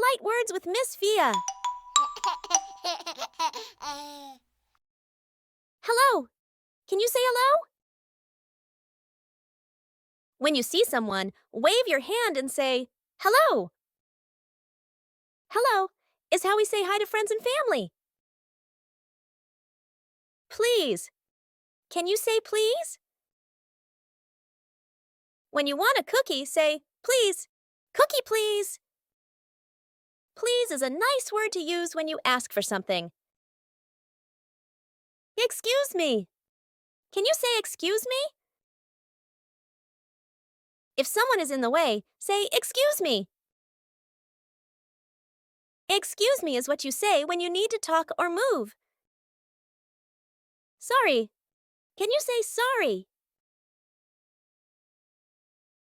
polite words with Miss Fia. Hello. Can you say hello? When you see someone, wave your hand and say, hello. Hello is how we say hi to friends and family. Please. Can you say please? When you want a cookie, say, please. Cookie, please. Please is a nice word to use when you ask for something. Excuse me. Can you say excuse me? If someone is in the way, say excuse me. Excuse me is what you say when you need to talk or move. Sorry. Can you say sorry?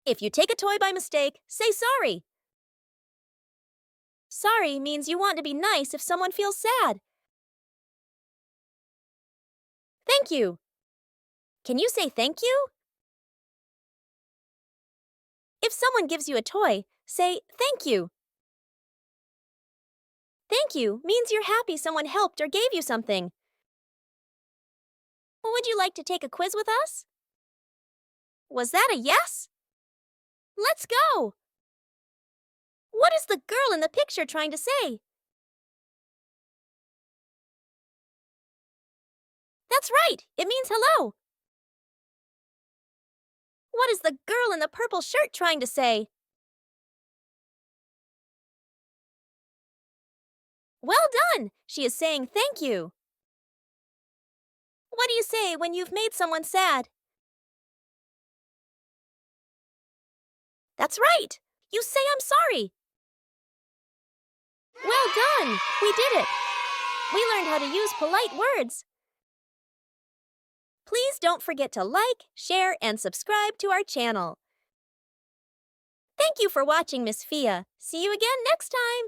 If you take a toy by mistake, say sorry. Sorry means you want to be nice if someone feels sad. Thank you. Can you say thank you? If someone gives you a toy, say thank you. Thank you means you're happy someone helped or gave you something. Would you like to take a quiz with us? Was that a yes? Let's go! What is the girl in the picture trying to say? That's right! It means hello! What is the girl in the purple shirt trying to say? Well done! She is saying thank you. What do you say when you've made someone sad? That's right! You say I'm sorry! Well done! We did it! We learned how to use polite words. Please don't forget to like, share, and subscribe to our channel. Thank you for watching, Miss Fia. See you again next time!